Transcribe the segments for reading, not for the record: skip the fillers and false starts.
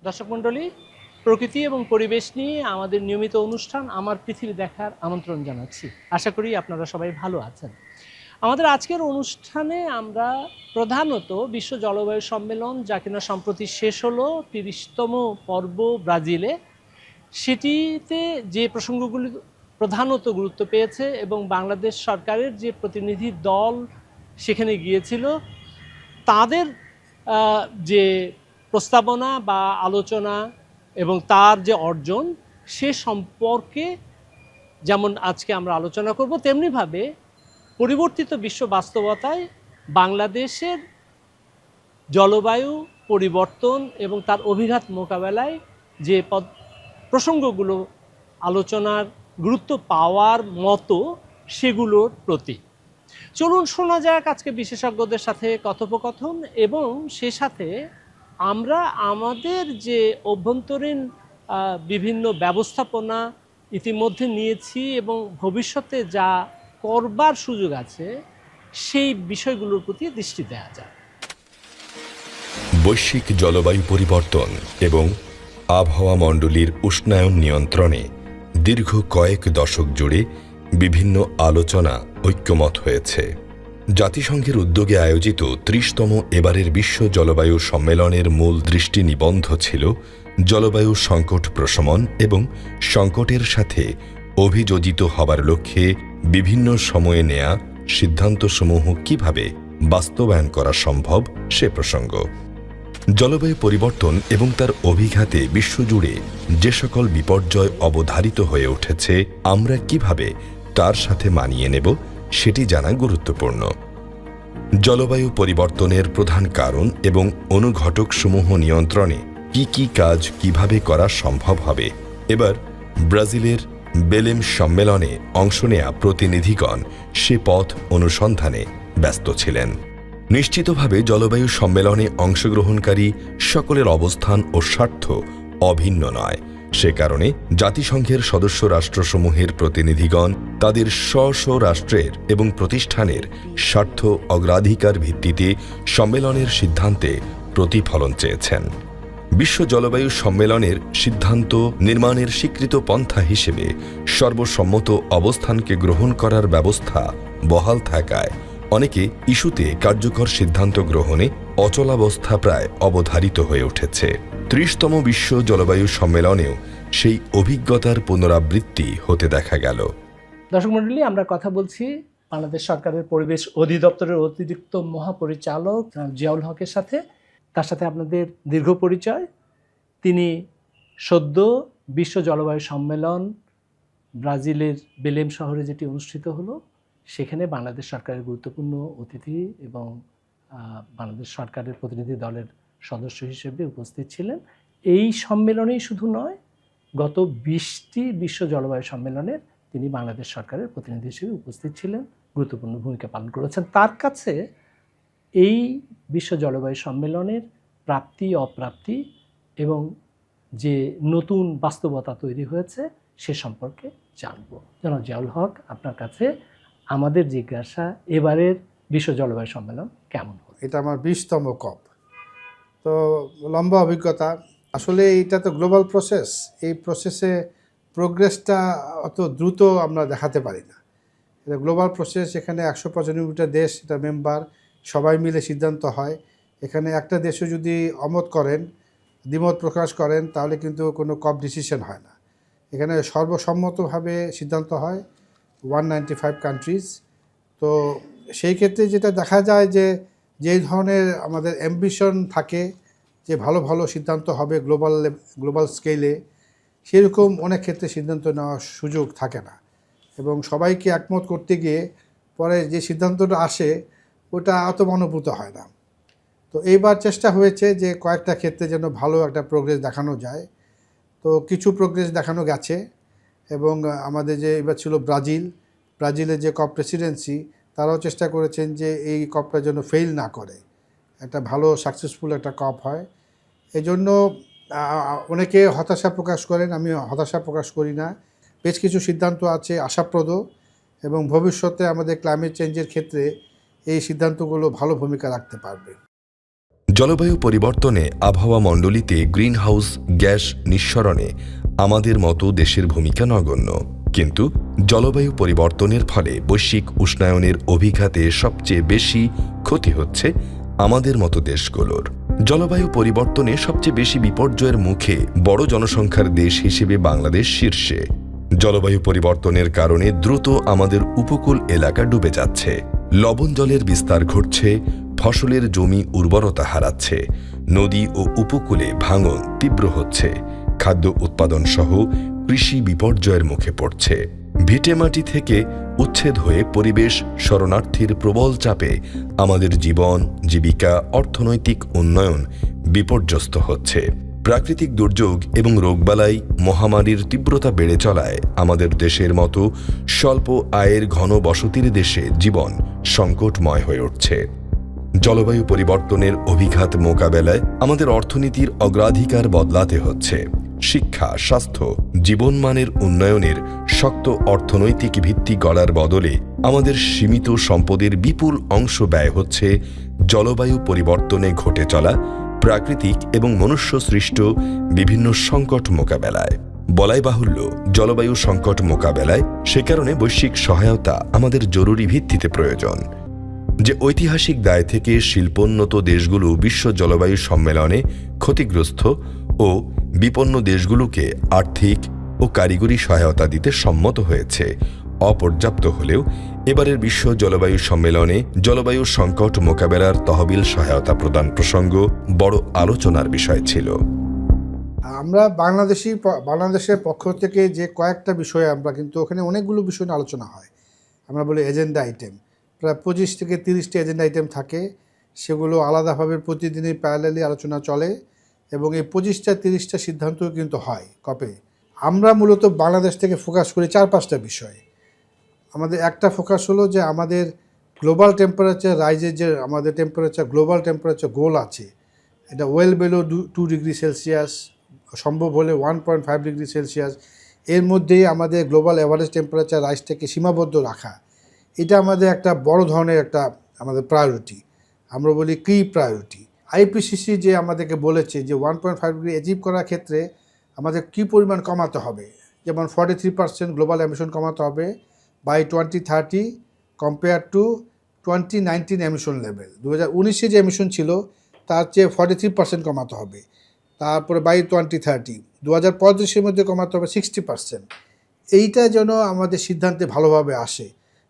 দর্শক মণ্ডলী, প্রকৃতি এবং পরিবেশ নিয়ে আমাদের নিয়মিত অনুষ্ঠান আমার পৃথিবী দেখার আমন্ত্রণ জানাচ্ছি। আশা করি আপনারা সবাই ভালো আছেন। আমাদের আজকের অনুষ্ঠানে আমরা প্রধানত বিশ্ব জলবায়ু সম্মেলন, যা কিনা সম্প্রতি শেষ হলো ৩০তম পর্ব ব্রাজিলে, সেটিতে যে প্রসঙ্গগুলি প্রধানত গুরুত্ব পেয়েছে এবং বাংলাদেশ সরকারের যে প্রতিনিধি দল সেখানে গিয়েছিল তাদের যে প্রস্তাবনা বা আলোচনা এবং তার যে অর্জন সে সম্পর্কে যেমন আজকে আমরা আলোচনা করব, তেমনিভাবে পরিবর্তিত বিশ্ব বাস্তবতায় বাংলাদেশের জলবায়ু পরিবর্তন এবং তার অভিঘাত মোকাবেলায় যে প্রসঙ্গগুলো আলোচনার গুরুত্ব পাওয়ার মতো সেগুলোর প্রতি। চলুন শোনা যাক আজকে বিশেষজ্ঞদের সাথে কথোপকথন, এবং সে সাথে আমরা আমাদের যে অভ্যন্তরীণ বিভিন্ন ব্যবস্থাপনা ইতিমধ্যে নিয়েছি এবং ভবিষ্যতে যা করবার সুযোগ আছে সেই বিষয়গুলোর প্রতি দৃষ্টি দেওয়া যায়। বৈশ্বিক জলবায়ু পরিবর্তন এবং আবহাওয়া মণ্ডলীর উষ্ণায়ন নিয়ন্ত্রণে দীর্ঘ কয়েক দশক জুড়ে বিভিন্ন আলোচনা ঐক্যমত হয়েছে। জাতিসংঘের উদ্যোগে আয়োজিত ৩০তম এবারের বিশ্ব জলবায়ু সম্মেলনের মূল দৃষ্টি নিবন্ধ ছিল জলবায়ু সংকট প্রশমন এবং সংকটের সাথে অভিযোজিত হবার লক্ষ্যে বিভিন্ন সময়ে নেয়া সিদ্ধান্তসমূহ কিভাবে বাস্তবায়ন করা সম্ভব সে প্রসঙ্গ। জলবায়ু পরিবর্তন এবং তার অভিঘাতে বিশ্বজুড়ে যে সকল বিপর্যয় অবধারিত হয়ে উঠেছে, আমরা কিভাবে তার সাথে মানিয়ে নেব সেটি জানা গুরুত্বপূর্ণ। জলবায়ু পরিবর্তনের প্রধান কারণ এবং অনুঘটকসমূহ নিয়ন্ত্রণে কি কি কাজ কিভাবে করা সম্ভব হবে, এবার ব্রাজিলের বেলেম সম্মেলনে অংশ নেয়া প্রতিনিধিগণ সে পথ অনুসন্ধানে ব্যস্ত ছিলেন। নিশ্চিতভাবে জলবায়ু সম্মেলনে অংশগ্রহণকারী সকলের অবস্থান ও স্বার্থ অভিন্ন নয়। সে কারণে জাতিসংঘের সদস্য রাষ্ট্রসমূহের প্রতিনিধিগণ তাদের স্ব রাষ্ট্রের এবং প্রতিষ্ঠানের স্বার্থ অগ্রাধিকার ভিত্তিতে সম্মেলনের সিদ্ধান্তে প্রতিফলন চেয়েছেন। বিশ্ব জলবায়ু সম্মেলনের সিদ্ধান্ত নির্মাণের স্বীকৃত পন্থা হিসেবে সর্বসম্মত অবস্থানকে গ্রহণ করার ব্যবস্থা বহাল থাকায় অনেকে ইস্যুতে কার্যকর সিদ্ধান্ত গ্রহণে অচলাবস্থা প্রায় অবধারিত হয়ে উঠেছে। ৩০তম বিশ্ব জলবায়ু সম্মেলনেও সেই অভিজ্ঞতার পুনরাবৃত্তি হতে দেখা গেল। দর্শক মণ্ডলী, আমরা কথা বলছি বাংলাদেশ সরকারের পরিবেশ অধিদপ্তরের অতিরিক্ত মহাপরিচালক জিয়াউল হকের সাথে। তার সাথে আপনাদের দীর্ঘ পরিচয়। তিনি সদ্য বিশ্ব জলবায়ু সম্মেলন ব্রাজিলের বেলেম শহরে যেটি অনুষ্ঠিত হলো সেখানে বাংলাদেশ সরকারের গুরুত্বপূর্ণ অতিথি এবং বাংলাদেশ সরকারের প্রতিনিধি দলের সদস্য হিসেবে উপস্থিত ছিলেন। এই সম্মেলনেই শুধু নয়, গত 20টি বিশ্ব জলবায়ু সম্মেলনের তিনি বাংলাদেশ সরকারের প্রতিনিধি হিসেবে উপস্থিত ছিলেন, গুরুত্বপূর্ণ ভূমিকা পালন করেছেন। তার কাছে এই বিশ্ব জলবায়ু সম্মেলনের প্রাপ্তি অপ্রাপ্তি এবং যে নতুন বাস্তবতা তৈরি হয়েছে সে সম্পর্কে জানব। জনাব জিয়াউল হক, আপনার কাছে আমাদের জিজ্ঞাসা, এবারের বিশ্ব জলবায়ু সম্মেলন কেমন হলো? এটা আমার 20তম কপ, তো লম্বা অভিজ্ঞতা। আসলে এটা তো গ্লোবাল প্রসেস, এই প্রসেসে প্রোগ্রেসটা অত দ্রুত আমরা দেখাতে পারি না। এটা গ্লোবাল প্রসেস, এখানে 195টা দেশ এটা মেম্বার, সবাই মিলে সিদ্ধান্ত হয়। এখানে একটা দেশও যদি অমত করেন, দ্বিমত প্রকাশ করেন, তাহলে কিন্তু কোনো কপ ডিসিশন হয় না। এখানে সর্বসম্মতভাবে সিদ্ধান্ত হয় 195 কান্ট্রিজ। তো সেই ক্ষেত্রে যেটা দেখা যায় যে যেই ধরনের আমাদের অ্যাম্বিশন থাকে যে ভালো ভালো সিদ্ধান্ত হবে গ্লোবাল স্কেলে, সেরকম অনেক ক্ষেত্রে সিদ্ধান্ত নেওয়ার সুযোগ থাকে না, এবং সবাইকে একমত করতে গিয়ে পরে যে সিদ্ধান্তটা আসে ওটা অত মনোভূত হয় না। তো এইবার চেষ্টা হয়েছে যে কয়েকটা ক্ষেত্রে যেন ভালো একটা প্রোগ্রেস দেখানো যায়। তো কিছু প্রোগ্রেস দেখানো গেছে, এবং আমাদের যে এবার ছিল ব্রাজিলের যে কপ প্রেসিডেন্সি, তারাও চেষ্টা করেছেন যে এই কপটা যেন ফেল না করে, একটা ভালো সাকসেসফুল একটা কপ হয়। এই জন্য অনেকে হতাশা প্রকাশ করেন, আমি হতাশা প্রকাশ করি না। বেশ কিছু সিদ্ধান্ত আছে আশাপ্রদ, এবং ভবিষ্যতে আমাদের ক্লাইমেট চেঞ্জের ক্ষেত্রে এই সিদ্ধান্তগুলো ভালো ভূমিকা রাখতে পারবে। জলবায়ু পরিবর্তনে আবহাওয়া মণ্ডলীতে গ্রিনহাউস গ্যাস নিঃসরণে আমাদের মতো দেশের ভূমিকা নগণ্য, কিন্তু জলবায়ু পরিবর্তনের ফলে বৈশ্বিক উষ্ণায়নের অভিঘাতে সবচেয়ে বেশি ক্ষতি হচ্ছে আমাদের মতো দেশগুলোর। জলবায়ু পরিবর্তনে সবচেয়ে বেশি বিপর্যয়ের মুখে বড় জনসংখ্যার দেশ হিসেবে বাংলাদেশ শীর্ষে। জলবায়ু পরিবর্তনের কারণে দ্রুত আমাদের উপকূল এলাকা ডুবে যাচ্ছে, লবণ জলের বিস্তার ঘটছে, ফসলের জমি উর্বরতা হারাচ্ছে, নদী ও উপকূলে ভাঙন তীব্র হচ্ছে, খাদ্য উৎপাদন সহ কৃষি বিপর্যয়ের মুখে পড়ছে। ভিটেমাটি থেকে উচ্ছেদ হয়ে পরিবেশ শরণার্থীর প্রবল চাপে আমাদের জীবন, জীবিকা, অর্থনৈতিক উন্নয়ন বিপর্যস্ত হচ্ছে। প্রাকৃতিক দুর্যোগ এবং রোগবালাই মহামারীর তীব্রতা বেড়ে চলায় আমাদের দেশের মতো স্বল্প আয়ের ঘন বসতির দেশে জীবন সংকটময় হয়ে উঠছে। জলবায়ু পরিবর্তনের অভিঘাত মোকাবেলায় আমাদের অর্থনীতির অগ্রাধিকার বদলাতে হচ্ছে। শিক্ষা, স্বাস্থ্য, জীবনমানের উন্নয়নের শক্ত অর্থনৈতিক ভিত্তি গড়ার বদলে আমাদের সীমিত সম্পদের বিপুল অংশ ব্যয় হচ্ছে জলবায়ু পরিবর্তনে ঘটে চলা প্রাকৃতিক এবং মনুষ্য সৃষ্ট বিভিন্ন সংকট মোকাবেলায়। বলাই বাহুল্য, জলবায়ু সংকট মোকাবেলায় সে কারণে বৈশ্বিক সহায়তা আমাদের জরুরি ভিত্তিতে প্রয়োজন। যে ঐতিহাসিক দায় থেকে শিল্পোন্নত দেশগুলো বিশ্ব জলবায়ু সম্মেলনে ক্ষতিগ্রস্ত ও বিপন্ন দেশগুলোকে আর্থিক ও কারিগরি সহায়তা দিতে সম্মত হয়েছে, অপর্যাপ্ত হলেও এবারের বিশ্ব জলবায়ু সম্মেলনে জলবায়ু সংকট মোকাবেলার তহবিল সহায়তা প্রদান প্রসঙ্গ বড় আলোচনার বিষয় ছিল। আমরা বাংলাদেশের পক্ষ থেকে যে কয়েকটা বিষয়ে আমরা কিন্তু ওখানে অনেকগুলো বিষয় নিয়ে আলোচনা হয়। আমরা বলি এজেন্ডা আইটেম, প্রায় 25 থেকে 30টি এজেন্ডা আইটেম থাকে, সেগুলো আলাদাভাবে প্রতিদিনই প্যারালালি আলোচনা চলে এবং এই 25টা 30টা সিদ্ধান্ত কিন্তু হয় কপে। আমরা মূলত বাংলাদেশ থেকে ফোকাস করি 4-5টা বিষয়। আমাদের একটা ফোকাস হলো যে আমাদের গ্লোবাল টেম্পারেচার রাইজের যে আমাদের গ্লোবাল টেম্পারেচার গোল আছে, এটা ওয়েল বিলো 2 ডিগ্রি সেলসিয়াস, সম্ভব হলে 1.5 ডিগ্রি সেলসিয়াস, এর মধ্যেই আমাদের গ্লোবাল অ্যাভারেজ টেম্পারেচার রাইজটাকে সীমাবদ্ধ রাখা। এটা আমাদের একটা বড় ধরনের একটা আমাদের প্রায়োরিটি, আমরা বলি কি প্রায়োরিটি। আইপিসিসি যে আমাদেরকে বলেছে যে 1.5 ডিগ্রি অ্যাচিভ করার ক্ষেত্রে আমাদের কী পরিমাণ কমাতে হবে, যেমন 43% গ্লোবাল এমিশন কমাতে হবে by 2030 compare to 2019 emission level. 2019-এ যে এমিশন ছিল তার চেয়ে 43% কমাতে হবে। তারপরে বাই 2030 2035-এর মধ্যে কমাতে হবে 60%। এইটা যেন আমাদের সিদ্ধান্তে ভালোভাবে আসে,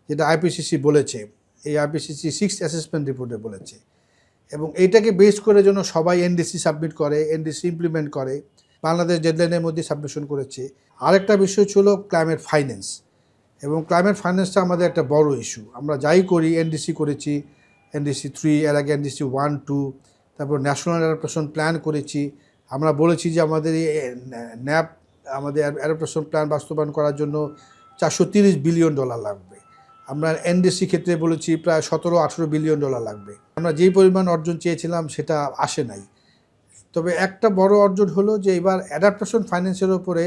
যেটা আইপিসিসি বলেছে, এই আইপিসিসি 6th অ্যাসেসমেন্ট রিপোর্টে বলেছে, এবং এইটাকে বেস করে যেন সবাই এনডিসি সাবমিট করে, এনডিসি ইমপ্লিমেন্ট করে। বাংলাদেশ ডেডলাইনের মধ্যে সাবমিশন করেছে। আরেকটা বিষয় ছিল ক্লাইমেট ফাইন্যান্স, এবং ক্লাইমেট ফাইন্যান্সটা আমাদের একটা বড় ইস্যু। আমরা যাই করি, এনডিসি করেছি, এনডিসি 3, এর আগে এনডিসি 1, 2, তারপর ন্যাশনাল অ্যাডাপ্টেশন প্ল্যান করেছি। আমরা বলেছি যে আমাদের এই ন্যাপ, আমাদের অ্যাডাপ্টেশন প্ল্যান বাস্তবায়ন করার জন্য $430 বিলিয়ন লাগবে। আমরা এনডিসি ক্ষেত্রে বলেছি প্রায় 17-18 বিলিয়ন লাগবে। আমরা যেই পরিমাণ অর্জন চেয়েছিলাম সেটা আসে নাই। তবে একটা বড় অর্জন হলো যে এবার অ্যাডাপ্টেশন ফাইন্যান্সের ওপরে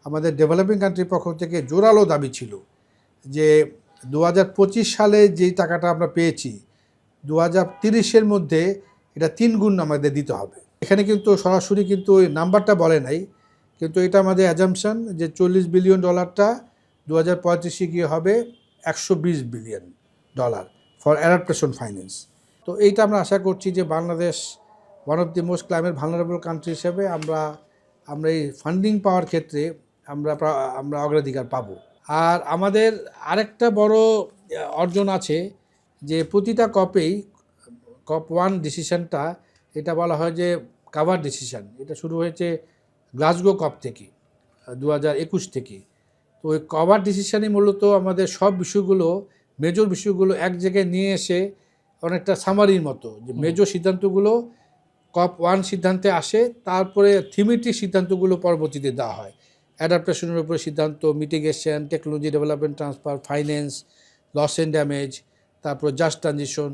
আমাদের ডেভেলপিং কান্ট্রির পক্ষ থেকে জোরালো দাবি ছিল যে 2025 সালে যেই টাকাটা আমরা পেয়েছি 2030-এর মধ্যে এটা 3 গুণ আমাদের দিতে হবে। এখানে কিন্তু সরাসরি কিন্তু ওই নাম্বারটা বলে নাই, কিন্তু এটা আমাদের অ্যাজাম্পশন যে $40 বিলিয়ন 2035-এ গিয়ে হবে $120 বিলিয়ন ফর অ্যাডাপ্টেশন ফাইন্যান্স। তো এইটা আমরা আশা করছি যে Bangladesh one of the most climate vulnerable country হিসেবে আমরা এই ফান্ডিং পাওয়ার ক্ষেত্রে আমরা অগ্রাধিকার পাবো। আর আমাদের আরেকটা বড় অর্জন আছে যে প্রতিটা কপেই COP 1 ডিসিশনটা, এটা বলা হয় যে কাভার ডিসিশন, এটা শুরু হয়েছে গ্লাসগো কপ থেকে 2021 থেকে। তো ওই কভার ডিসিশনই মূলত আমাদের সব বিষয়গুলো, মেজর বিষয়গুলো এক জায়গায় নিয়ে এসে অনেকটা সামারির মতো, যে মেজর সিদ্ধান্তগুলো COP 1 সিদ্ধান্তে আসে, তারপরে থিমেটিক সিদ্ধান্তগুলো পরবর্তীতে দেওয়া হয়। অ্যাডাপ্টেশনের উপরে সিদ্ধান্ত, mitigation, technology development transfer, finance, loss and damage, তারপর জাস্ট ট্রানজিশন।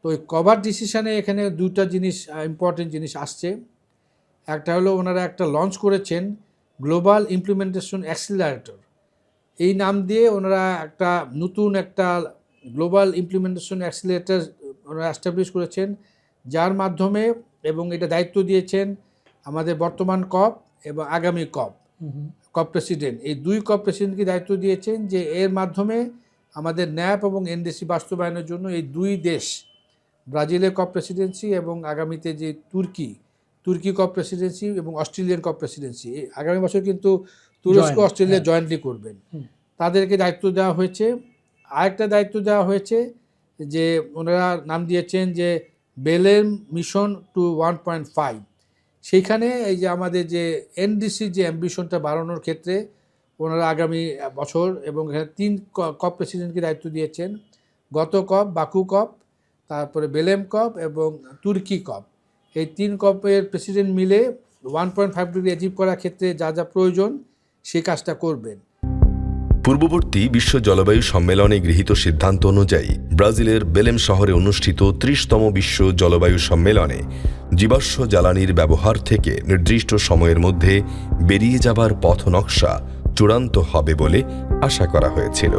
তো ওই কভার ডিসিশনে এখানে 2টা জিনিস, ইম্পর্টেন্ট জিনিস আসছে। একটা হলো ওনারা একটা লঞ্চ করেছেন গ্লোবাল ইমপ্লিমেন্টেশন অ্যাক্সিলারেটর, এই নাম দিয়ে ওনারা একটা নতুন একটা গ্লোবাল ইমপ্লিমেন্টেশন অ্যাক্সিলারেটর ওনারা এস্টাবলিশ করেছেন, যার মাধ্যমে এবং এটা দায়িত্ব দিয়েছেন আমাদের বর্তমান কপ এবং আগামী কপ প্রেসিডেন্ট, এই দুই কপ প্রেসিডেন্টকে দায়িত্ব দিয়েছেন যে এর মাধ্যমে আমাদের ন্যাপ এবং এনডিসি বাস্তবায়নের জন্য এই দুই দেশ, ব্রাজিলের কপ প্রেসিডেন্সি এবং আগামীতে যে তুর্কি কপ প্রেসিডেন্সি এবং অস্ট্রেলিয়ান কপ প্রেসিডেন্সি, আগামী বছর কিন্তু তুরস্ক অস্ট্রেলিয়া জয়েন্টলি করবেন, তাদেরকে দায়িত্ব দেওয়া হয়েছে। আরেকটা দায়িত্ব দেওয়া হয়েছে যে ওনারা নাম দিয়েছেন যে বেলেম মিশন টু 1.5, সেইখানে এই যে আমাদের যে এনডিসি যে অ্যাম্বিশনটা বাড়ানোর ক্ষেত্রে ওনারা আগামী বছর এবং এখানে 3 কপ প্রেসিডেন্টকে দায়িত্ব দিয়েছেন, গত কপ, বাকু কপ, তারপরে বেলেম কপ এবং তুর্কি কপ, এই 3 কপের প্রেসিডেন্ট মিলে 1.5 ডিগ্রি অ্যাচিভ করার ক্ষেত্রে যা যা প্রয়োজন সেই কাজটা করবেন। পূর্ববর্তী বিশ্ব জলবায়ু সম্মেলনে গৃহীত সিদ্ধান্ত অনুযায়ী ব্রাজিলের বেলেম শহরে অনুষ্ঠিত 30তম বিশ্ব জলবায়ু সম্মেলনে জীবাশ্ম জ্বালানির ব্যবহার থেকে নির্দিষ্ট সময়ের মধ্যে বেরিয়ে যাবার পথ নকশা চূড়ান্ত হবে বলে আশা করা হয়েছিল।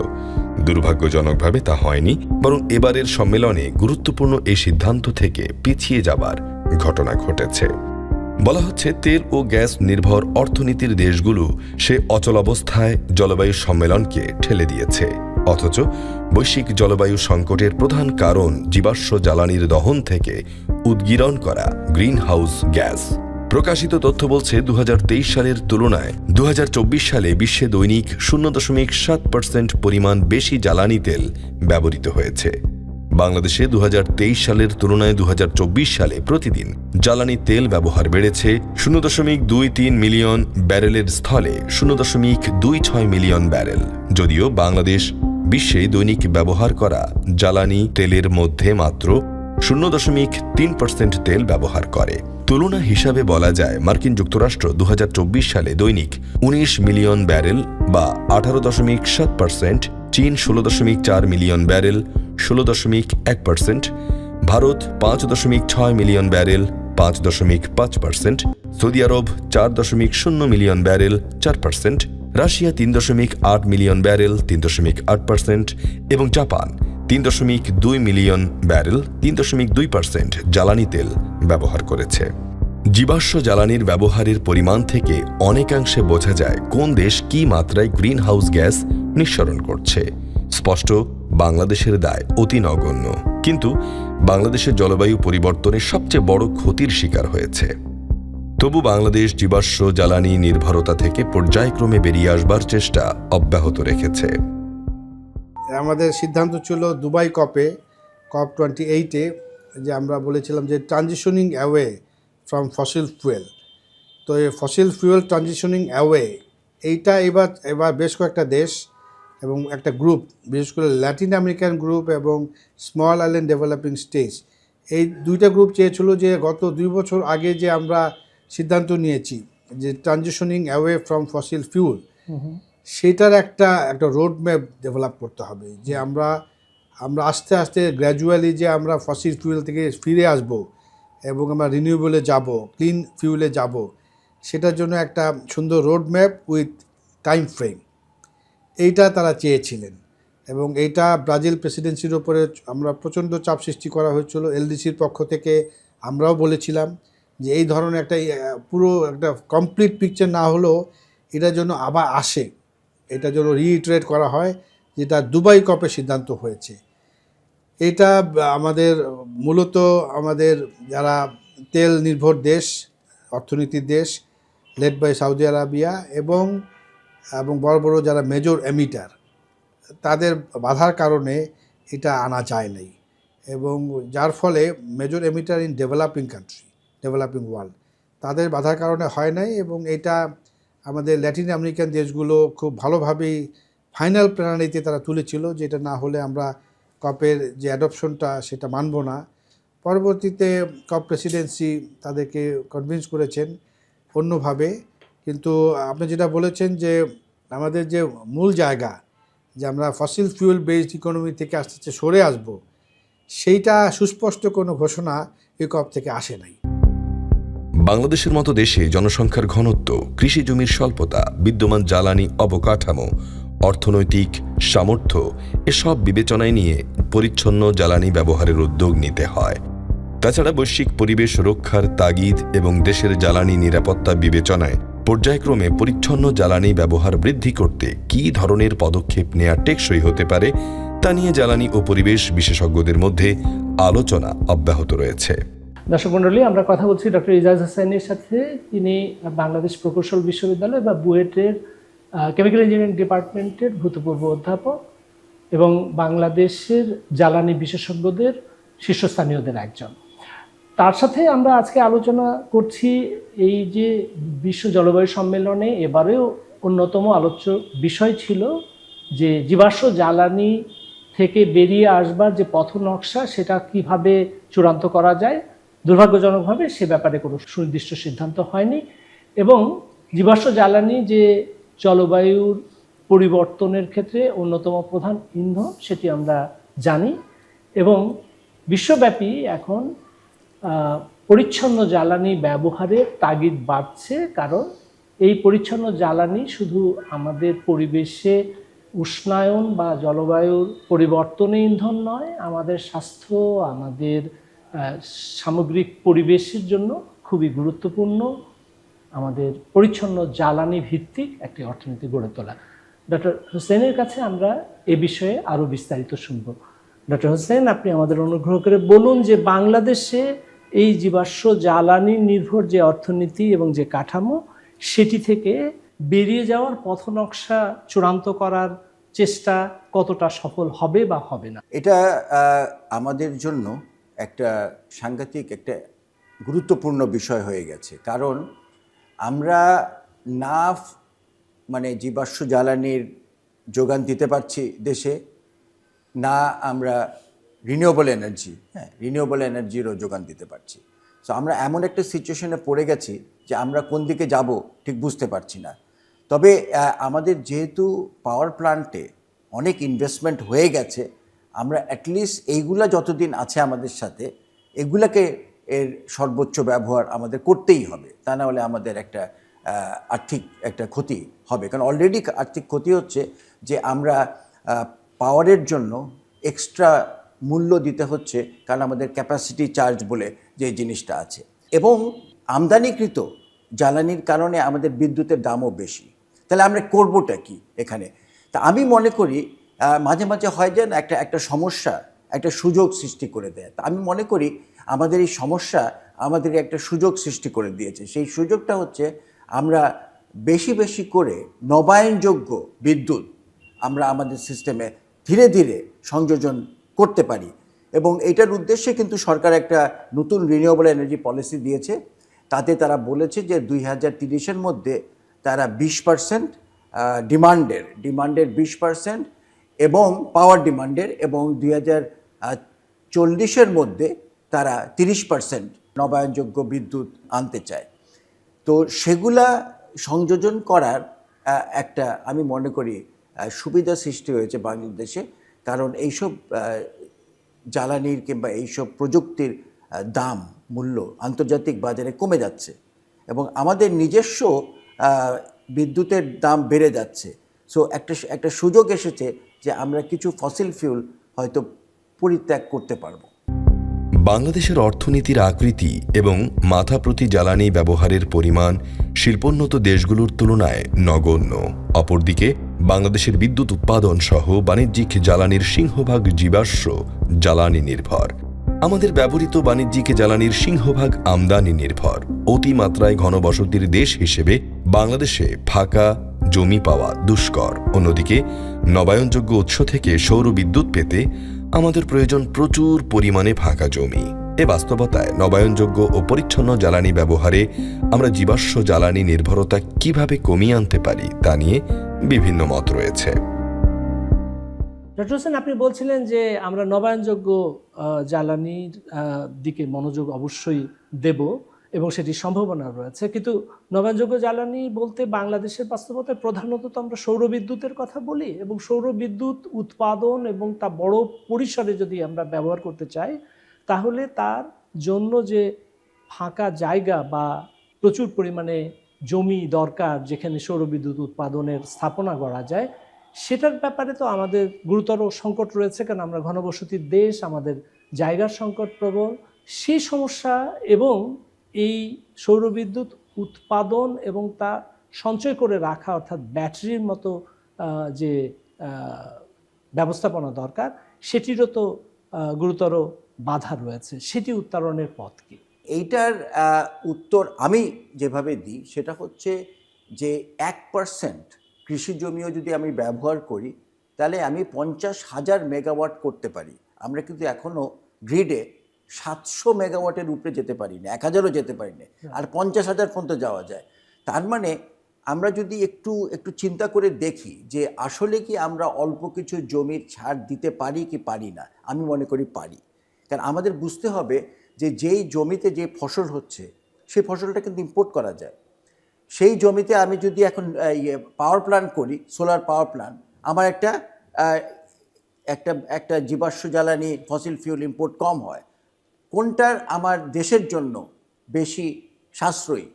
দুর্ভাগ্যজনকভাবে তা হয়নি, বরং এবারের সম্মেলনে গুরুত্বপূর্ণ এই সিদ্ধান্ত থেকে পিছিয়ে যাবার ঘটনা ঘটেছে। বলা হচ্ছে তেল ও গ্যাস নির্ভর অর্থনীতির দেশগুলো সে অচলাবস্থায় জলবায়ু সম্মেলনকে ঠেলে দিয়েছে, অথচ বৈশ্বিক জলবায়ু সংকটের প্রধান কারণ জীবাশ্ম জ্বালানির দহন থেকে উদ্গীরণ করা গ্রিন হাউস গ্যাস। প্রকাশিত তথ্য বলছে 2023 সালের তুলনায় 2024 সালে বিশ্বে দৈনিক 0.7% পরিমাণ বেশি জ্বালানি তেল ব্যবহৃত হয়েছে। বাংলাদেশে 2023 সালের তুলনায় 2024 সালে প্রতিদিন জ্বালানি তেল ব্যবহার বেড়েছে 0.23 মিলিয়ন ব্যারেলের স্থলে 0.26 মিলিয়ন ব্যারেল। যদিও বাংলাদেশ বিশ্বে দৈনিক ব্যবহার করা জ্বালানি তেলের মধ্যে মাত্র 0.3% তেল ব্যবহার করে। তুলনা হিসাবে বলা যায় মার্কিন যুক্তরাষ্ট্র 2024 সালে দৈনিক 19 মিলিয়ন ব্যারেল বা 18.7%, চীন 16.4 million barrel 16.1%, Bharat 5.6 million barrel 5.5%, Saudi Arab 4.0 million barrel 4%, Russia 3.8 million barrel 3.8% এবং জাপান 3.2 মিলিয়ন ব্যারেল 3.2% জ্বালানি তেল ব্যবহার করেছে। জীবাশ্ম জ্বালানির ব্যবহারের পরিমাণ থেকে অনেকাংশে বোঝা যায় কোন দেশ কী মাত্রায় গ্রিন হাউস গ্যাস নিঃসরণ করছে। স্পষ্ট, বাংলাদেশের দায় অতি নগণ্য, কিন্তু বাংলাদেশের জলবায়ু পরিবর্তনের সবচেয়ে বড় ক্ষতির শিকার হয়েছে। তবু বাংলাদেশ জীবাশ্ম জ্বালানি নির্ভরতা থেকে পর্যায়ক্রমে বেরিয়ে আসবার চেষ্টা অব্যাহত রেখেছে। আমাদের সিদ্ধান্ত ছিল দুবাই কপ 28-এ যে আমরা বলেছিলাম যে transitioning away from fossil fuel. তো এই ফসিল ফুয়েল ট্রানজিশনিং অ্যাওয়ে এইটা এবার বেশ কয়েকটা দেশ এবং একটা গ্রুপ, বিশেষ করে ল্যাটিন আমেরিকান গ্রুপ এবং স্মল আইল্যান্ড ডেভেলপিং স্টেটস, এই দুইটা গ্রুপ চেয়েছিল যে গত 2 বছর আগে যে আমরা সিদ্ধান্ত নিয়েছি যে transitioning away from fossil fuel, সেটার একটা রোড ম্যাপ ডেভেলপ করতে হবে যে আমরা আস্তে আস্তে গ্র্যাজুয়ালি যে আমরা ফসিল ফিউল থেকে ফিরে আসব এবং আমরা রিনিউয়েবলে যাব, ক্লিন ফিউলে যাব, সেটার জন্য একটা সুন্দর road map with time frame, এইটা তারা চেয়েছিলেন। এবং এইটা ব্রাজিল প্রেসিডেন্সির ওপরে আমরা প্রচণ্ড চাপ সৃষ্টি করা হয়েছিল। এলডিসির পক্ষ থেকে আমরাও বলেছিলাম যে এই ধরনের একটা পুরো একটা কমপ্লিট পিকচার না হলেও এটার জন্য আবার আসে, এটার জন্য রিইটারেট করা হয়, যেটা দুবাই কপে সিদ্ধান্ত হয়েছে। এটা আমাদের মূলত আমাদের যারা তেল নির্ভর দেশ, অর্থনীতির দেশ লেড বাই সৌদি আরাবিয়া এবং বড় বড় যারা মেজর এমিটার, তাদের বাধার কারণে এটা আনা যায় নাই এবং যার ফলে major emitter in developing country, developing world, তাদের বাধার কারণে হয় নাই এবং এটা আমাদের ল্যাটিন আমেরিকান দেশগুলো খুব ভালোভাবেই ফাইনাল প্রণালীতে তারা তুলেছিল, যেটা না হলে আমরা কপের যে অ্যাডপশনটা সেটা মানব না। পরবর্তীতে কপ প্রেসিডেন্সি তাদেরকে কনভিন্স করেছেন অন্যভাবে, কিন্তু আপনি যেটা বলেছেন যে আমাদের যে মূল জায়গা যে আমরা ফসিল ফিউল বেসড ইকোনমি থেকে আস্তে আস্তে সরে আসব, সেইটা সুস্পষ্ট কোনো ঘোষণা এই কপ থেকে আসে নাই। বাংলাদেশের মতো দেশে জনসংখ্যার ঘনত্ব, কৃষি জমির স্বল্পতা, বিদ্যমান জ্বালানি অবকাঠামো, অর্থনৈতিক সামর্থ্য এসব বিবেচনায় নিয়ে পরিচ্ছন্ন জ্বালানি ব্যবহারের উদ্যোগ নিতে হয়। তাছাড়া বৈশ্বিক পরিবেশ রক্ষার তাগিদ এবং দেশের জ্বালানি নিরাপত্তা বিবেচনায় পর্যায়ক্রমে পরিচ্ছন্ন জ্বালানি ব্যবহার বৃদ্ধি করতে কী ধরনের পদক্ষেপ নেওয়া টেকসই হতে পারে তা নিয়ে জ্বালানি ও পরিবেশ বিশেষজ্ঞদের মধ্যে আলোচনা অব্যাহত রয়েছে। দর্শক মণ্ডলী, আমরা কথা বলছি ডক্টর ইজাজ হোসেনের সাথে। তিনি বাংলাদেশ প্রকৌশল বিশ্ববিদ্যালয় বা বুয়েটের কেমিক্যাল ইঞ্জিনিয়ারিং ডিপার্টমেন্টের ভূতপূর্ব অধ্যাপক এবং বাংলাদেশের জ্বালানি বিশেষজ্ঞদের শীর্ষস্থানীয়দের একজন। তার সাথে আমরা আজকে আলোচনা করছি এই যে বিশ্ব জলবায়ু সম্মেলনে এবারেও অন্যতম আলোচ্য বিষয় ছিল যে জীবাশ্ম জ্বালানি থেকে বেরিয়ে আসবার যে পথ নকশা সেটা কিভাবে চূড়ান্ত করা যায়। দুর্ভাগ্যজনকভাবে সে ব্যাপারে কোনো সুনির্দিষ্ট সিদ্ধান্ত হয়নি এবং জীবাশ্ম জ্বালানি যে জলবায়ুর পরিবর্তনের ক্ষেত্রে অন্যতম প্রধান ইন্ধন সেটি আমরা জানি এবং বিশ্বব্যাপী এখন পরিচ্ছন্ন জ্বালানি ব্যবহারের তাগিদ বাড়ছে, কারণ এই পরিচ্ছন্ন জ্বালানি শুধু আমাদের পরিবেশে উষ্ণায়ন বা জলবায়ুর পরিবর্তনে ইন্ধন নয়, আমাদের স্বাস্থ্য, আমাদের সামগ্রিক পরিবেশের জন্য খুবই গুরুত্বপূর্ণ আমাদের পরিচ্ছন্ন জ্বালানি ভিত্তিক একটি অর্থনীতি গড়ে তোলা। ডক্টর হোসেনের কাছে আমরা এ বিষয়ে আরও বিস্তারিত শুনব। ডক্টর হোসেন, আপনি আমাদের অনুগ্রহ করে বলুন যে বাংলাদেশে এই জীবাশ্ম জ্বালানি নির্ভর যে অর্থনীতি এবং যে কাঠামো সেটি থেকে বেরিয়ে যাওয়ার পথ নকশা চূড়ান্ত করার চেষ্টা কতটা সফল হবে বা হবে না। এটা আমাদের জন্য একটা সাংঘাতিক একটা গুরুত্বপূর্ণ বিষয় হয়ে গেছে, কারণ আমরা না মানে জীবাশ্ম জ্বালানির যোগান দিতে পারছি দেশে, না আমরা রিনিউয়েবল এনার্জিরও যোগান দিতে পারছি। সো আমরা এমন একটা সিচুয়েশনে পড়ে গেছি যে আমরা কোন দিকে যাব ঠিক বুঝতে পারছি না। তবে আমাদের যেহেতু পাওয়ার প্ল্যান্টে অনেক ইনভেস্টমেন্ট হয়ে গেছে, আমরা অ্যাটলিস্ট এইগুলা যতদিন আছে আমাদের সাথে এগুলাকে এর সর্বোচ্চ ব্যবহার আমাদের করতেই হবে, তা না হলে আমাদের একটা আর্থিক একটা ক্ষতি হবে। কারণ অলরেডি আর্থিক ক্ষতি হচ্ছে যে আমরা পাওয়ারের জন্য এক্সট্রা মূল্য দিতে হচ্ছে, কারণ আমাদের ক্যাপাসিটি চার্জ বলে যে জিনিসটা আছে, এবং আমদানিকৃত জ্বালানির কারণে আমাদের বিদ্যুতের দামও বেশি। তাহলে আমরা করবোটা কি এখানে? তা আমি মনে করি মাঝে মাঝে হয় যে না একটা সমস্যা একটা সুযোগ সৃষ্টি করে দেয়। তা আমি মনে করি আমাদের এই সমস্যা আমাদের একটা সুযোগ সৃষ্টি করে দিয়েছে। সেই সুযোগটা হচ্ছে আমরা বেশি বেশি করে নবায়নযোগ্য বিদ্যুৎ আমরা আমাদের সিস্টেমে ধীরে ধীরে সংযোজন করতে পারি, এবং এটার উদ্দেশ্যে কিন্তু সরকার একটা নতুন রিনিউয়েবল এনার্জি পলিসি দিয়েছে। তাতে তারা বলেছে যে 2030-এর মধ্যে তারা 20% ডিমান্ডের 20% এবং পাওয়ার ডিমান্ডের, এবং 2040-এর মধ্যে তারা 30% নবায়নযোগ্য বিদ্যুৎ আনতে চায়। তো সেগুলা সংযোজন করার একটা আমি মনে করি সুবিধা সৃষ্টি হয়েছে বাংলাদেশে, কারণ এইসব জ্বালানির কিংবা এইসব প্রযুক্তির দাম মূল্য আন্তর্জাতিক বাজারে কমে যাচ্ছে এবং আমাদের নিজস্ব বিদ্যুতের দাম বেড়ে যাচ্ছে। সো একটা সুযোগ এসেছে যে আমরা কিছু ফসিল ফিউল হয়তো পরিত্যাগ করতে পারবো। বাংলাদেশের অর্থনীতির আকৃতি এবং মাথাপ্রতি জ্বালানি ব্যবহারের পরিমাণ শিল্পোন্নত দেশগুলোর তুলনায় নগণ্য। অপরদিকে বাংলাদেশের বিদ্যুৎ উৎপাদন সহ বাণিজ্যিক জ্বালানির সিংহভাগ জীবাশ্ম জ্বালানি নির্ভর। আমাদের ব্যবহৃত বাণিজ্যিক জ্বালানির সিংহভাগ আমদানি নির্ভর। অতিমাত্রায় ঘনবসতির দেশ হিসেবে বাংলাদেশে ফাঁকা জমি পাওয়া দুষ্কর। অন্যদিকে নবায়নযোগ্য উৎস থেকে সৌর বিদ্যুৎ পেতে আমাদের প্রয়োজন প্রচুর পরিমাণে ফাঁকা জমি। এ বাস্তবতায় নবায়নযোগ্য ও পরিচ্ছন্ন জ্বালানি ব্যবহারে আমরা জীবাশ্ম জ্বালানি নির্ভরতা কিভাবে কমিয়ে আনতে পারি তা নিয়ে বিভিন্ন মত রয়েছে। ডক্টর হোসেন, আপনি বলছিলেন যে আমরা নবায়নযোগ্য জ্বালানির দিকে মনোযোগ অবশ্যই দেব এবং সেটির সম্ভাবনা রয়েছে, কিন্তু নবায়নযোগ্য জ্বালানি বলতে বাংলাদেশের বাস্তবতায় প্রধানত তো আমরা সৌরবিদ্যুতের কথা বলি, এবং সৌরবিদ্যুৎ উৎপাদন এবং তা বড় পরিসরে যদি আমরা ব্যবহার করতে চাই তাহলে তার জন্য যে ফাঁকা জায়গা বা প্রচুর পরিমাণে জমি দরকার যেখানে সৌরবিদ্যুৎ উৎপাদনের স্থাপনা করা যায়, সেটার ব্যাপারে তো আমাদের গুরুতর সংকট রয়েছে, কারণ আমরা ঘনবসতির দেশ, আমাদের জায়গার সংকট প্রবল, সেই সমস্যা এবং এই সৌরবিদ্যুৎ উৎপাদন এবং তা সঞ্চয় করে রাখা অর্থাৎ ব্যাটারির মতো যে ব্যবস্থাপনা দরকার সেটিরও তো গুরুতর বাধা রয়েছে, সেটি উত্তরণের পথ কি? এইটার উত্তর আমি যেভাবে দিই সেটা হচ্ছে যে 1% কৃষি জমিও যদি আমি ব্যবহার করি তাহলে আমি 50,000 মেগাওয়াট করতে পারি। আমরা কিন্তু এখনও গ্রিডে 700 মেগাওয়াটের উপরে যেতে পারি না, 1000ও যেতে পারি না, আর 50,000 পর্যন্ত যাওয়া যায়। তার মানে আমরা যদি একটু চিন্তা করে দেখি যে আসলে কি আমরা অল্প কিছু জমির ছাড় দিতে পারি কি পারি না, আমি মনে করি পারি। কারণ আমাদের বুঝতে হবে যে যেই জমিতে যে ফসল হচ্ছে সেই ফসলটা কিন্তু ইম্পোর্ট করা যায়। সেই জমিতে আমি যদি এখন পাওয়ার প্ল্যান্ট করি, সোলার পাওয়ার প্ল্যান্ট, আমার একটা জীবাশ্ম জ্বালানি ফসিল ফিউল ইম্পোর্ট কম হয়। কোনটার আমার দেশের জন্য বেশি সাশ্রয়ী?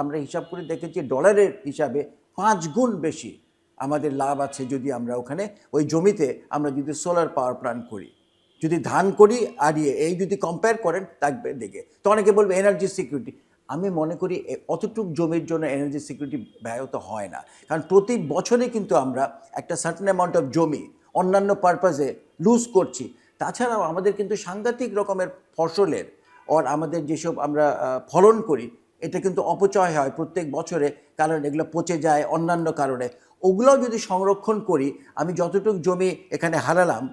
আমরা হিসাব করে দেখেছি ডলারের হিসাবে 5 গুণ বেশি আমাদের লাভ আছে যদি আমরা ওখানে ওই জমিতে আমরা যদি সোলার পাওয়ার প্ল্যান্ট করি, যদি ধান করি আর এই যদি কম্পেয়ার করেন থাকবে দেখে। তো অনেকে বলবে এনার্জি সিকিউরিটি, আমি মনে করি অতটুক জমির জন্য এনার্জি সিকিউরিটি ব্যাহত হয় না। কারণ প্রতি বছরে কিন্তু আমরা একটা সার্টেন অ্যামাউন্ট অফ জমি অন্যান্য পারপাসে লুজ করছি। তাছাড়াও আমাদের কিন্তু সাংঘাতিক রকমের ফসলের আমাদের যেসব আমরা ফলন করি এটা কিন্তু অপচয় হয় প্রত্যেক বছরে, কারণ এগুলো পচে যায় অন্যান্য কারণে। ওগুলোও যদি সংরক্ষণ করি, আমি যতটুকু জমি এখানে হারালাম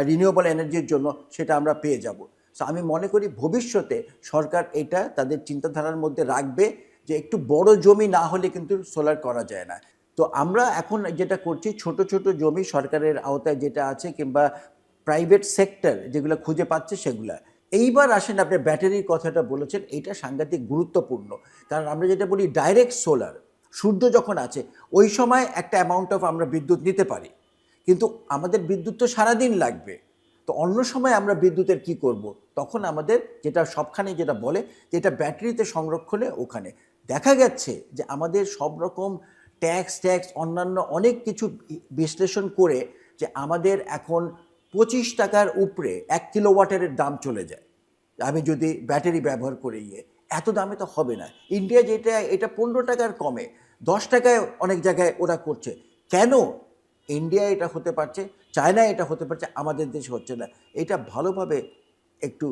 রিনিউয়েবল এনার্জির জন্য সেটা আমরা পেয়ে যাব। সো আমি মনে করি ভবিষ্যতে সরকার এটা তাদের চিন্তাধারার মধ্যে রাখবে যে একটু বড় জমি না হলে কিন্তু সোলার করা যায় না। তো আমরা এখন যেটা করছি ছোট ছোট জমি সরকারের আওতায় যেটা আছে কিংবা প্রাইভেট সেক্টর যেগুলো খুঁজে পাচ্ছে সেগুলা। এইবার আসেন আপনি ব্যাটারির কথাটা বলেছেন, এটা সাংঘাতিক গুরুত্বপূর্ণ। কারণ আমরা যেটা বলি ডাইরেক্ট সোলার, সূর্য যখন আছে ওই সময় একটা অ্যামাউন্ট অফ আমরা বিদ্যুৎ নিতে পারি, কিন্তু আমাদের বিদ্যুৎ তো সারাদিন লাগবে। তো অন্য সময় আমরা বিদ্যুতের কি করব? তখন আমাদের যেটা সবখানে যেটা বলে যে এটা ব্যাটারিতে সংরক্ষণে, ওখানে দেখা গেছে যে আমাদের সব রকম ট্যাক্স অন্যান্য অনেক কিছু বিশ্লেষণ করে যে আমাদের এখন 25 টাকার উপরে 1 কিলোওয়াটের দাম চলে যায় আমি যদি ব্যাটারি ব্যবহার করে এত দামে তো হবে না। ইন্ডিয়া এটা 15 টাকার কমে 10 টাকায় অনেক জায়গায় ওরা করছে। কেন ইন্ডিয়া এটা হতে পারছে, চায়না এটা হতে পারছে, আমাদের দেশে হচ্ছে না? এটা ভালোভাবে একটু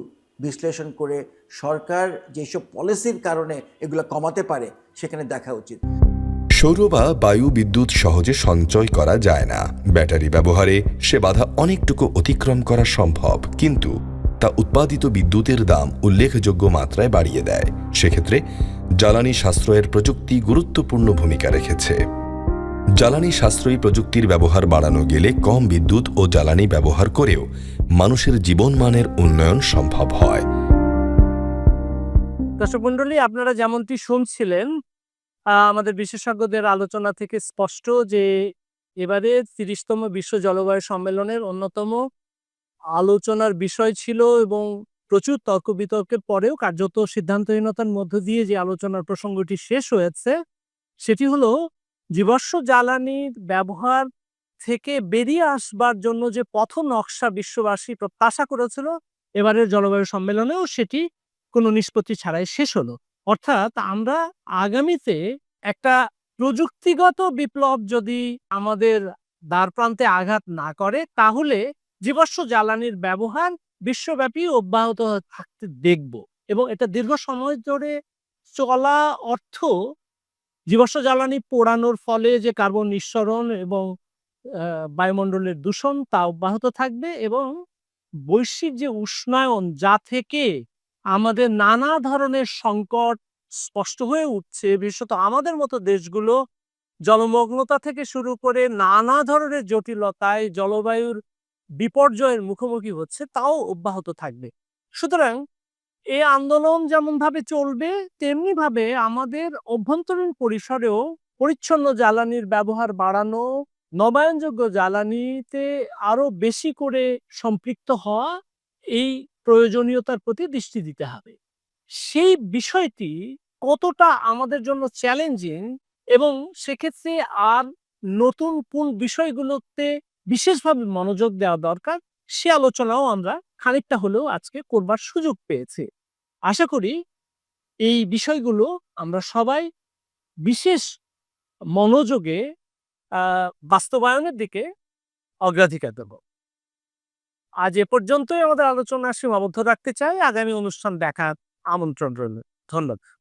বিশ্লেষণ করে সরকার যেসব পলিসির কারণে এগুলো কমাতে পারে সেখানে দেখা উচিত। সৌর বা বায়ু বিদ্যুৎ সহজে সঞ্চয় করা যায় না। ব্যাটারি ব্যবহারে সে বাধা অনেকটুকু অতিক্রম করা সম্ভব, কিন্তু তা উৎপাদিত বিদ্যুতের দাম উল্লেখযোগ্য মাত্রায় বাড়িয়ে দেয়। সেক্ষেত্রে জ্বালানি সাশ্রয়ের প্রযুক্তি গুরুত্বপূর্ণ ভূমিকা রেখেছে। জ্বালানি সাশ্রয়ী প্রযুক্তির ব্যবহার বাড়ানো গেলে কম বিদ্যুৎ ও জ্বালানি ব্যবহার করেও মানুষের জীবনমানের উন্নয়ন সম্ভব হয়। দর্শক মণ্ডলী, আপনারা যেমনটি শুনছিলেন আমাদের বিশেষজ্ঞদের আলোচনা থেকে স্পষ্ট যে এবারে 30তম বিশ্ব জলবায়ু সম্মেলনের অন্যতম আলোচনার বিষয় ছিল এবং প্রচুর তর্ক বিতর্কের পরেও কার্যত সিদ্ধান্তহীনতার মধ্য দিয়ে যে আলোচনার প্রসঙ্গটি শেষ হয়েছে সেটি হলো জীবাশ্ম জ্বালানির ব্যবহার থেকে বেরিয়ে আসবার জন্য যে পথ নকশা বিশ্ববাসী প্রত্যাশা করেছিল, এবারের জলবায়ু সম্মেলনেও সেটি কোনো নিষ্পত্তি ছাড়াই শেষ হলো। অর্থাৎ আমরা আগামীতে একটা প্রযুক্তিগত বিপ্লব যদি আমাদের দ্বারপ্রান্তে আঘাত না করে তাহলে জীবাশ্ম জ্বালানির ব্যবহার বিশ্বব্যাপী অব্যাহত থাকতে দেখব, এবং এটা দীর্ঘ সময় ধরে চলা অর্থ জীবাশ্ম জ্বালানি পোড়ানোর ফলে যে কার্বন নিঃসরণ এবং বায়ুমণ্ডলের দূষণ তা অব্যাহত থাকবে, এবং বৈশ্বিক যে উষ্ণায়ন যা থেকে আমাদের নানা ধরনের সংকট স্পষ্ট হয়ে উঠছে, বিশেষত আমাদের মতো দেশগুলো জলমগ্নতা থেকে শুরু করে নানা ধরনের জটিলতায় জলবায়ুর বিপর্যয়ের মুখোমুখি হচ্ছে, তাও অব্যাহত থাকবে। সুতরাং এই আন্দোলন যেমনভাবে চলবে তেমনিভাবে আমাদের অভ্যন্তরীণ পরিসরেও পরিচ্ছন্ন জ্বালানির ব্যবহার বাড়ানো, নবায়নযোগ্য জ্বালানিতে আরো বেশি করে সম্পৃক্ত হওয়া, এই প্রয়োজনীয়তার প্রতি দৃষ্টি দিতে হবে। সেই বিষয়টি কতটা আমাদের জন্য চ্যালেঞ্জিং এবং সেক্ষেত্রে আর নতুন কোন বিষয়গুলোতে বিশেষভাবে মনোযোগ দেওয়া দরকার সে আলোচনাও আমরা খানিকটা হলেও আজকে করবার সুযোগ পেয়েছি। আশা করি এই বিষয়গুলো আমরা সবাই বিশেষ মনোযোগে বাস্তবায়নের দিকে অগ্রাধিকার দেব। আজ এ পর্যন্তই আমাদের আলোচনা সীমাবদ্ধ রাখতে চাই। আগামী অনুষ্ঠান দেখার আমন্ত্রণ রইল। ধন্যবাদ।